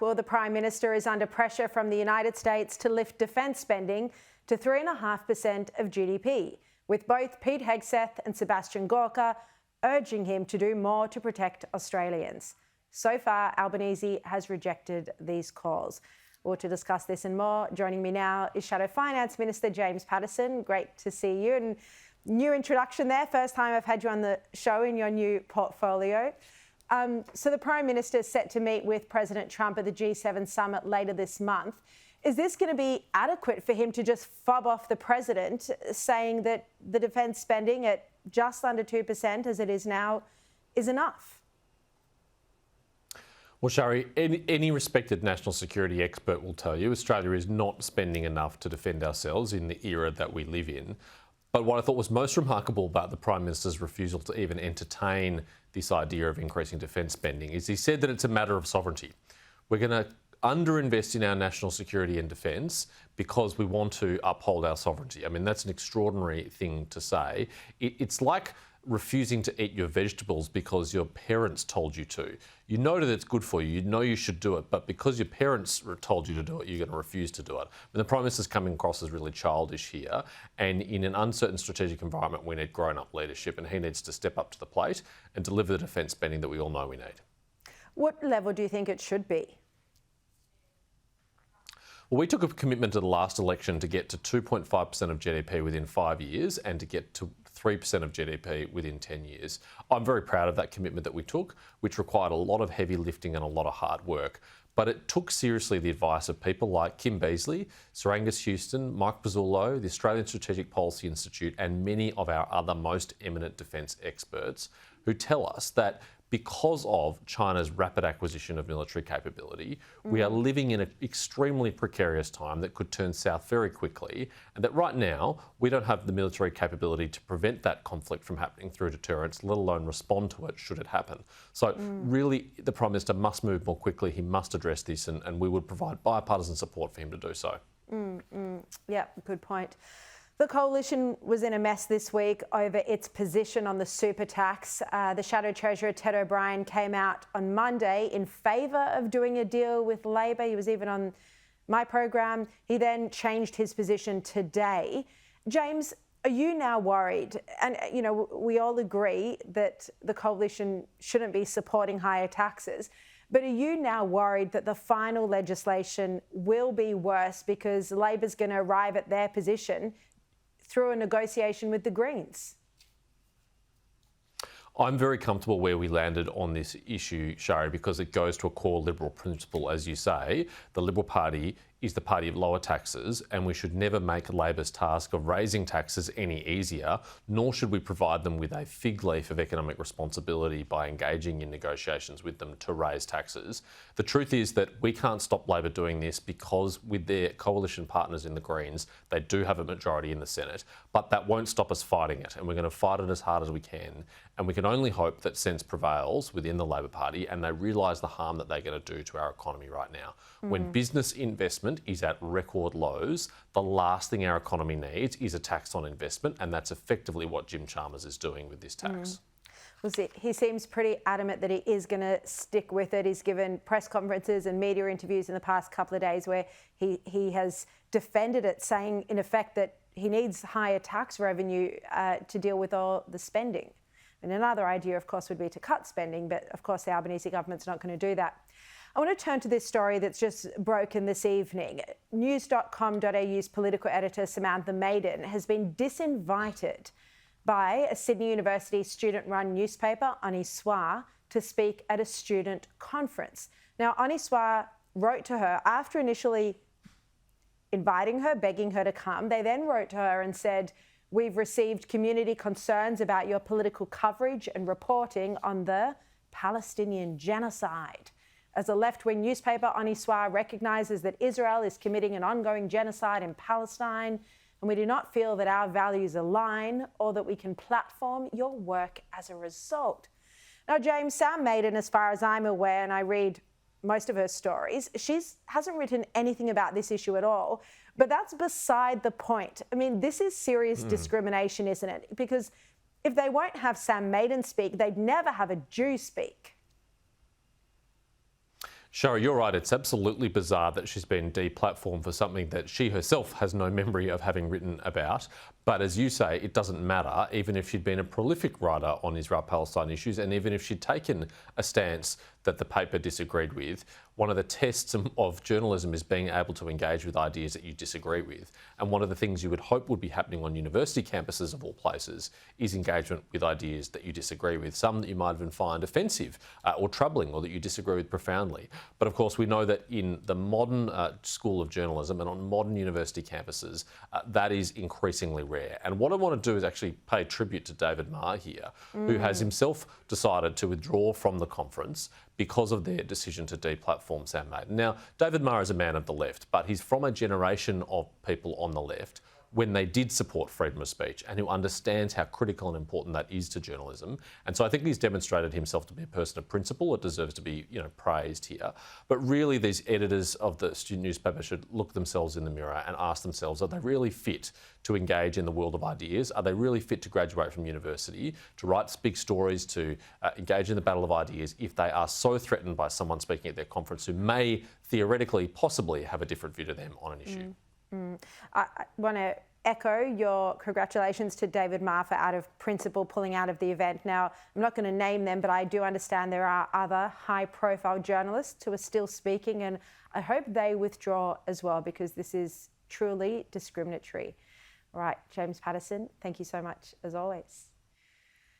Well, the Prime Minister is under pressure from the United States to lift defence spending to 3.5% of GDP, with both Pete Hegseth and Sebastian Gorka urging him to do more to protect Australians. So far, Albanese has rejected these calls. Well, to discuss this and more, joining me now is Shadow Finance Minister James Paterson. Great to see you. And new introduction there. First time I've had you on the show in your new portfolio. So the Prime Minister is set to meet with President Trump at the G7 summit later this month. Is this going to be adequate for him to just fob off the President, saying that the defence spending at just under 2% as it is now is enough? Well, Shari, any respected national security expert will tell you Australia is not spending enough to defend ourselves in the era that we live in. But what I thought was most remarkable about the Prime Minister's refusal to even entertain this idea of increasing defence spending is he said that it's a matter of sovereignty. We're going to underinvest in our national security and defence because we want to uphold our sovereignty. I mean, that's an extraordinary thing to say. It's like refusing to eat your vegetables because your parents told you to. You know that it's good for you, you know you should do it, but because your parents told you to do it, you're going to refuse to do it. And the Prime Minister's coming across as really childish here, and in an uncertain strategic environment we need grown-up leadership, and he needs to step up to the plate and deliver the defence spending that we all know we need. What level do you think it should be? Well, we took a commitment at the last election to get to 2.5% of GDP within 5 years and to get to 3% of GDP within 10 years. I'm very proud of that commitment that we took, which required a lot of heavy lifting and a lot of hard work. But it took seriously the advice of people like Kim Beazley, Sir Angus Houston, Mike Pizzullo, the Australian Strategic Policy Institute, and many of our other most eminent defence experts who tell us that because of China's rapid acquisition of military capability, we are living in an extremely precarious time that could turn south very quickly, and that right now we don't have the military capability to prevent that conflict from happening through deterrence, let alone respond to it should it happen. So really, the Prime Minister must move more quickly. He must address this, and we would provide bipartisan support for him to do so. Yeah, good point. The Coalition was in a mess this week over its position on the super tax. The Shadow Treasurer, Ted O'Brien, came out on Monday in favour of doing a deal with Labor. He was even on my program. He then changed his position today. James, are you now worried? And, you know, we all agree that the Coalition shouldn't be supporting higher taxes. But are you now worried that the final legislation will be worse because Labor's going to arrive at their position through a negotiation with the Greens? I'm very comfortable where we landed on this issue, Shari, because it goes to a core Liberal principle. As you say, the Liberal Party is the party of lower taxes, and we should never make Labor's task of raising taxes any easier, nor should we provide them with a fig leaf of economic responsibility by engaging in negotiations with them to raise taxes. The truth is that we can't stop Labor doing this because with their coalition partners in the Greens, they do have a majority in the Senate, but that won't stop us fighting it, and we're going to fight it as hard as we can. And we can only hope that sense prevails within the Labor Party and they realise the harm that they're going to do to our economy right now. When business investment is at record lows, the last thing our economy needs is a tax on investment, and that's effectively what Jim Chalmers is doing with this tax. Well, he seems pretty adamant that he is going to stick with it. He's given press conferences and media interviews in the past couple of days where he has defended it, saying in effect that he needs higher tax revenue to deal with all the spending. And another idea, of course, would be to cut spending, but of course the Albanese government's not going to do that. I want to turn to this story that's just broken this evening. News.com.au's political editor Samantha Maiden has been disinvited by a Sydney University student-run newspaper, Ani Soir, to speak at a student conference. Now, Ani Soir wrote to her after initially inviting her, begging her to come. They then wrote to her and said, "We've received community concerns about your political coverage and reporting on the Palestinian genocide. As a left-wing newspaper, Ani Soir recognises that Israel is committing an ongoing genocide in Palestine, and we do not feel that our values align or that we can platform your work as a result." Now, James, Sam Maiden, as far as I'm aware, and I read most of her stories, she hasn't written anything about this issue at all. But that's beside the point. I mean, this is serious discrimination, isn't it? Because if they won't have Sam Maiden speak, they'd never have a Jew speak. Shara, you're right. It's absolutely bizarre that she's been deplatformed for something that she herself has no memory of having written about. But as you say, it doesn't matter, even if she'd been a prolific writer on Israel-Palestine issues, and even if she'd taken a stance that the paper disagreed with. One of the tests of journalism is being able to engage with ideas that you disagree with. And one of the things you would hope would be happening on university campuses of all places is engagement with ideas that you disagree with, some that you might even find offensive or troubling, or that you disagree with profoundly. But of course, we know that in the modern school of journalism and on modern university campuses, that is increasingly rare. And what I want to do is actually pay tribute to David Marr here, who has himself decided to withdraw from the conference because of their decision to deplatform Sam Maiden. Now, David Marr is a man of the left, but he's from a generation of people on the left when they did support freedom of speech and who understands how critical and important that is to journalism. And so I think he's demonstrated himself to be a person of principle. It deserves to be, praised here. But really, these editors of the student newspaper should look themselves in the mirror and ask themselves, are they really fit to engage in the world of ideas? Are they really fit to graduate from university, to write big stories, to engage in the battle of ideas if they are so threatened by someone speaking at their conference who may theoretically, possibly have a different view to them on an issue? I want to echo your congratulations to David Marr for out of principle pulling out of the event. Now, I'm not going to name them, but I do understand there are other high-profile journalists who are still speaking, and I hope they withdraw as well, because this is truly discriminatory. All right, James Paterson, thank you so much as always.